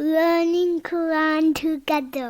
learning Quran together.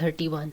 31।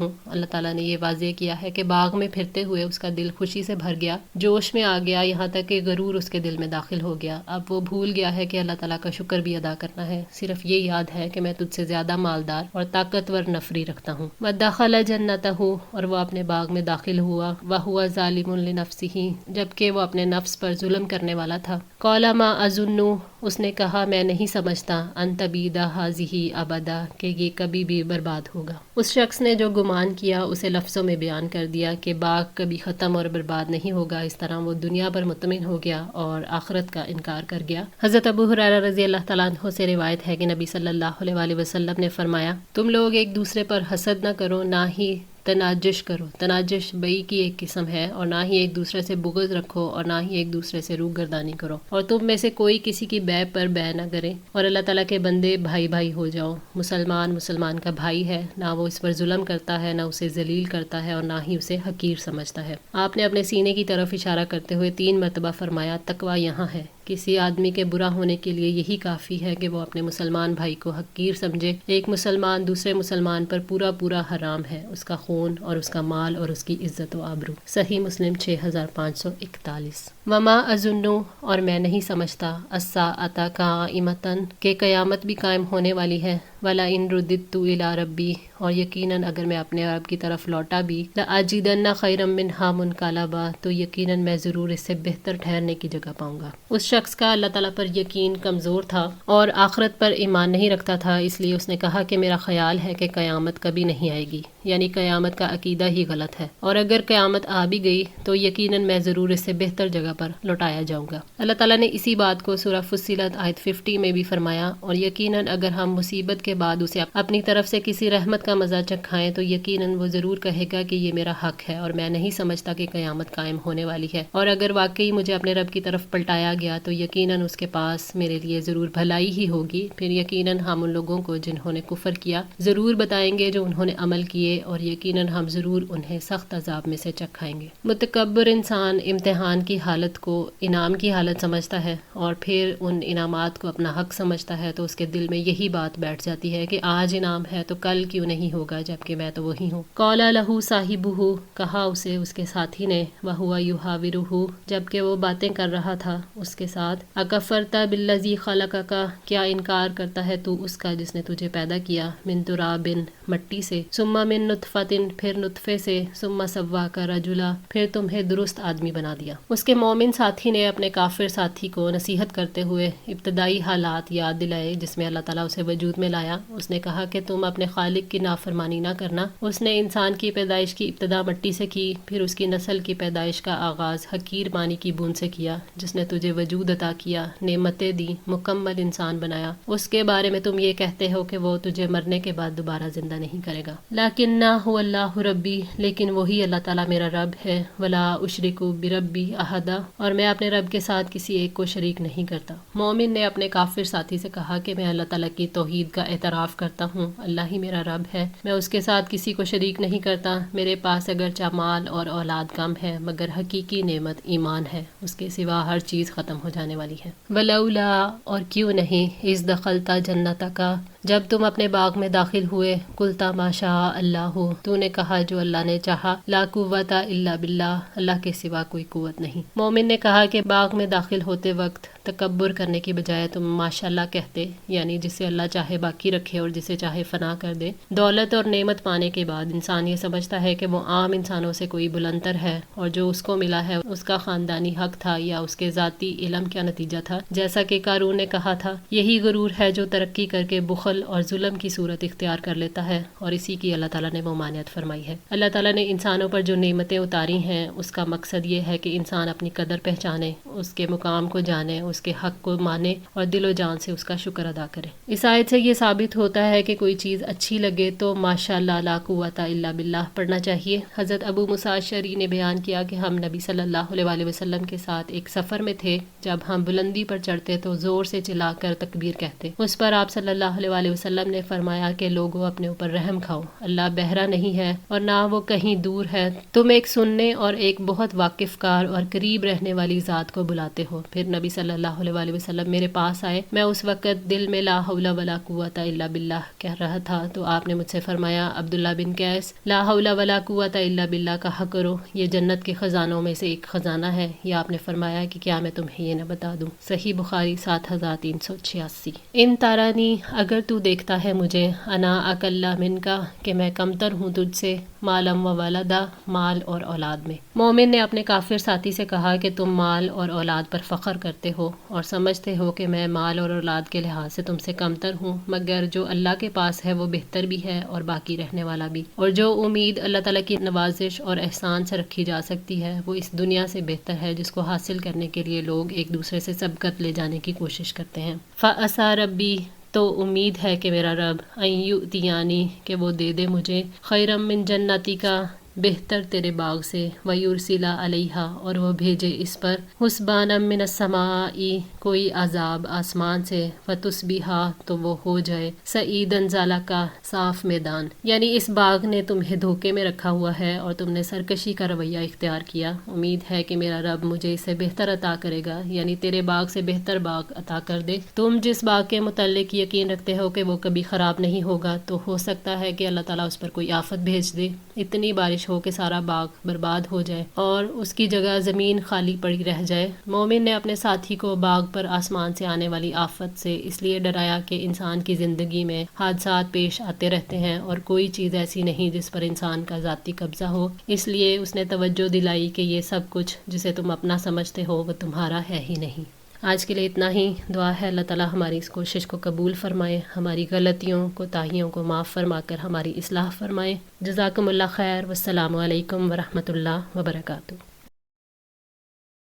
ہوں۔ اللہ تعالیٰ نے یہ واضح کیا ہے کہ باغ میں پھرتے ہوئے اس کا دل خوشی سے بھر گیا، جوش میں آ گیا، یہاں تک کہ غرور اس کے دل میں داخل ہو گیا۔ اب وہ بھول گیا ہے کہ اللہ تعالیٰ کا شکر بھی ادا کرنا ہے، صرف یہ یاد ہے کہ میں تجھ سے زیادہ مالدار اور طاقتور نفری رکھتا ہوں۔ وَدَخَلَ جَنَّتَهُ، اور وہ اپنے باغ میں داخل ہوا، وَهُوَ ظَالِمٌ لِنَفْسِهِ، جبکہ وہ اپنے نفس پر ظلم کرنے والا تھا۔ قَالَ مَا أَظُنُّ، اس نے کہا میں نہیں سمجھتا، أَن تَبِيدَ هَٰذِهِ أَبَدًا، کہ یہ کبھی بھی برباد ہوگا۔ اس شخص نے جو گمان کیا اسے لفظوں میں بیان کر دیا کہ باغ کبھی ختم اور برباد نہیں ہوگا، اس طرح وہ دنیا پر مطمئن ہو گیا اور آخرت کا انکار کر گیا۔ حضرت ابو ہریرہ رضی اللہ تعالیٰ عنہ سے روایت ہے کہ نبی صلی اللہ علیہ وآلہ وسلم نے فرمایا، تم لوگ ایک دوسرے پر حسد نہ کرو، نہ ہی تناجش کرو۔ تناجش بئی کی ایک قسم ہے، اور نہ ہی ایک دوسرے سے بغض رکھو، اور نہ ہی ایک دوسرے سے روح گردانی کرو، اور تم میں سے کوئی کسی کی بے پر بے نہ کرے، اور اللہ تعالیٰ کے بندے بھائی بھائی ہو جاؤ۔ مسلمان کا بھائی ہے، نہ وہ اس پر ظلم کرتا ہے، نہ اسے ذلیل کرتا ہے، اور نہ ہی اسے حقیر سمجھتا ہے۔ آپ نے اپنے سینے کی طرف اشارہ کرتے ہوئے 3 مرتبہ فرمایا، تقویٰ یہاں ہے۔ کسی آدمی کے برا ہونے کے لیے یہی کافی ہے کہ وہ اپنے مسلمان بھائی کو حقیر سمجھے۔ ایک مسلمان دوسرے مسلمان پر پورا حرام ہے، اس کا خون اور اس کا مال اور اس کی عزت و آبرو۔ صحیح مسلم 6541۔ وما اظن، اور میں نہیں سمجھتا، الساعۃ قائمۃ، کہ قیامت بھی قائم ہونے والی ہے، ولئن رددت الی ربی، اور یقیناً اگر میں اپنے رب کی طرف لوٹا بھی، لأجدن خیرا منہا منقلبا، تو یقیناً میں ضرور اس سے بہتر ٹھہرنے کی جگہ پاؤں گا۔ اس شخص کا اللہ تعالیٰ پر یقین کمزور تھا اور آخرت پر ایمان نہیں رکھتا تھا، اس لیے اس نے کہا کہ میرا خیال ہے کہ قیامت کبھی نہیں آئے گی، یعنی قیامت کا عقیدہ ہی غلط ہے، اور اگر قیامت آ بھی گئی تو یقیناً میں ضرور اس سے بہتر جگہ پر لوٹایا جاؤں گا۔ اللہ تعالیٰ نے اسی بات کو سورہ فصلت آیت 50 میں بھی فرمایا، اور یقیناً اگر ہم مصیبت کے بعد اسے اپنی طرف سے کسی رحمت کا مزہ چکھائیں تو یقیناً وہ ضرور کہے گا کہ یہ میرا حق ہے اور میں نہیں سمجھتا کہ قیامت قائم ہونے والی ہے، اور اگر واقعی مجھے اپنے رب کی طرف پلٹایا گیا تو یقیناً اس کے پاس میرے لیے ضرور بھلائی ہی ہوگی۔ پھر یقیناً ہم ان لوگوں کو جنہوں نے کفر کیا ضرور بتائیں گے جو انہوں نے عمل کیے، اور یقیناً ہم ضرور انہیں سخت عذاب میں سے چکھائیں گے۔ متکبر انسان امتحان کی حالت کو انعام کی حالت سمجھتا ہے اور پھر ان انعامات کو اپنا حق سمجھتا ہے، تو اس کے دل میں یہی بات بیٹھ جاتی ہے کہ آج انعام ہے تو کل کیوں نہیں ہوگا، جبکہ میں تو وہی ہوں۔ قال لہ صاحبہ، کہا اسے اس کے ساتھی نے، وہو یحاورہ، جبکہ وہ باتیں کر رہا تھا اس کے ساتھ، اکفرت بالذی خلقک، کیا انکار کرتا ہے تو اس کا جس نے تجھے پیدا کیا، من تراب، مٹی سے، ثم من نطفۃ، پھر نطفے سے، ثم سواک رجلا، پھر تمہیں درست آدمی بنا دیا۔ اس کے مومن ساتھی نے اپنے کافر ساتھی کو نصیحت کرتے ہوئے ابتدائی حالات یاد دلائے جس میں اللہ تعالیٰ اسے وجود میں لایا۔ اس نے کہا کہ تم اپنے خالق کی نافرمانی نہ کرنا۔ اس نے انسان کی پیدائش کی ابتدا مٹی سے کی، پھر اس کی نسل کی پیدائش کا آغاز حقیر پانی کی بوند سے کیا، جس نے تجھے وجود عطا کیا، نعمتیں دی، مکمل انسان بنایا۔ اس کے بارے میں تم یہ کہتے ہو کہ وہ تجھے مرنے کے بعد دوبارہ زندہ نہیں کرے گا۔ لیکن هو اللہ ربی، لیکن وہی اللہ تعالیٰ میرا رب ہے، ولا اشرک بربی احدا، اور میں اپنے رب کے ساتھ کسی ایک کو شریک نہیں کرتا۔ مومن نے اپنے کافر ساتھی سے کہا کہ میں اللہ تعالیٰ کی توحید کا اعتراف کرتا ہوں، اللہ ہی میرا رب ہے، میں اس کے ساتھ کسی کو شریک نہیں کرتا، میرے پاس اگرچہ مال اور اولاد کم ہے مگر حقیقی نعمت ایمان ہے، اس کے سوا ہر چیز ختم ہو جانے والی ہے۔ ولولا، اور کیوں نہیں، اذ دخلت جنتک، جب تم اپنے باغ میں داخل ہوئے، قلت ما شاء اللہ، تو نے کہا جو اللہ نے چاہا، لا قوت الا باللہ، اللہ کے سوا کوئی قوت نہیں۔ مومن نے کہا کہ باغ میں داخل ہوتے وقت تکبر کرنے کی بجائے تم ماشاءاللہ کہتے، یعنی جسے اللہ چاہے باقی رکھے اور جسے چاہے فنا کر دے۔ دولت اور نعمت پانے کے بعد انسان یہ سمجھتا ہے کہ وہ عام انسانوں سے کوئی بلندر ہے، اور جو اس کو ملا ہے اس کا خاندانی حق تھا یا اس کے ذاتی علم کا نتیجہ تھا، جیسا کہ قارون نے کہا تھا۔ یہی غرور ہے جو ترقی کر کے بخل اور ظلم کی صورت اختیار کر لیتا ہے، اور اسی کی اللہ تعالیٰ نے ممانعت فرمائی ہے۔ اللہ تعالیٰ نے انسانوں پر جو نعمتیں اتاری ہیں اس کا مقصد یہ ہے کہ انسان اپنی قدر پہچانے، اس کے مقام کو جانے، اس کے حق کو مانے اور دل و جان سے اس کا شکر ادا کرے۔ اس آیت سے یہ ثابت ہوتا ہے کہ کوئی چیز اچھی لگے تو ماشاءاللہ لا قوت الا باللہ پڑھنا چاہیے۔ حضرت ابو موسیٰ اشعری نے بیان کیا کہ ہم نبی صلی اللہ علیہ وآلہ وسلم کے ساتھ ایک سفر میں تھے، جب ہم بلندی پر چڑھتے تو زور سے چلا کر تکبیر کہتے۔ اس پر آپ صلی اللہ علیہ وآلہ وآلہ وسلم نے فرمایا کہ لوگوں اپنے اوپر رحم کھاؤ، اللہ بہرا نہیں ہے اور نہ وہ کہیں دور ہے، تم ایک سننے اور ایک بہت واقف کار اور قریب رہنے والی ذات کو بلاتے ہو۔ پھر نبی صلی اللہ علیہ وآلہ وسلم میرے پاس آئے، میں اس وقت دل میں لا حول ولا قوت الا باللہ کہہ رہا تھا، تو آپ نے مجھ سے فرمایا عبداللہ بن قیس، لا حول ولا قوت الا باللہ کہا کرو، یہ جنت کے خزانوں میں سے ایک خزانہ ہے۔ یا آپ نے فرمایا کہ کیا میں تمہیں یہ نہ بتا دوں؟ صحیح بخاری 7386۔ ان تارانی، اگر تو دیکھتا ہے مجھے، انا اکلا من کا، کہ میں کمتر ہوں تجھ سے، مالم و ولدا، مال اور اولاد میں۔ مومن نے اپنے کافر ساتھی سے کہا کہ تم مال اور اولاد پر فخر کرتے ہو اور سمجھتے ہو کہ میں مال اور اولاد کے لحاظ سے تم سے کمتر ہوں، مگر جو اللہ کے پاس ہے وہ بہتر بھی ہے اور باقی رہنے والا بھی، اور جو امید اللہ تعالیٰ کی نوازش اور احسان سے رکھی جا سکتی ہے وہ اس دنیا سے بہتر ہے، جس کو حاصل کرنے کے لیے لوگ ایک دوسرے سے سبقت لے جانے کی کوشش کرتے ہیں۔ فَأَسَى رَبِّي، تو امید ہے کہ میرا رب، ان یؤتیانی، کہ وہ دے دے مجھے، خیرم من جنتی کا، بہتر تیرے باغ سے، وَيُرْسِلَ عَلَيْهَا، اور وہ بھیجے اس پر، حسبانا من السماء، کوئی عذاب آسمان سے، فَتُصْبِحَ، تو وہ ہو جائے، سعیداً زَلَقَا، صاف میدان، یعنی اس باغ نے تمہیں دھوکے میں رکھا ہوا ہے اور تم نے سرکشی کا رویہ اختیار کیا۔ امید ہے کہ میرا رب مجھے اسے بہتر عطا کرے گا، یعنی تیرے باغ سے بہتر باغ عطا کر دے۔ تم جس باغ کے متعلق یقین رکھتے ہو کہ وہ کبھی خراب نہیں ہوگا، تو ہو سکتا ہے کہ اللہ تعالیٰ اس پر کوئی آفت بھیج دے، اتنی بارش ہو کہ سارا باغ برباد ہو جائے اور اس کی جگہ زمین خالی پڑی رہ جائے۔ مومن نے اپنے ساتھی کو باغ پر آسمان سے آنے والی آفت سے اس لیے ڈرایا کہ انسان کی زندگی میں حادثات پیش آتے رہتے ہیں اور کوئی چیز ایسی نہیں جس پر انسان کا ذاتی قبضہ ہو، اس لیے اس نے توجہ دلائی کہ یہ سب کچھ جسے تم اپنا سمجھتے ہو وہ تمہارا ہے ہی نہیں۔ آج کے لیے اتنا ہی۔ دعا ہے اللہ تعالیٰ ہماری اس کوشش کو قبول فرمائے، ہماری غلطیوں کوتاہیوں کو معاف فرما کر ہماری اصلاح فرمائے۔ جزاکم اللہ خیر، والسلام علیکم ورحمۃ اللہ وبرکاتہ۔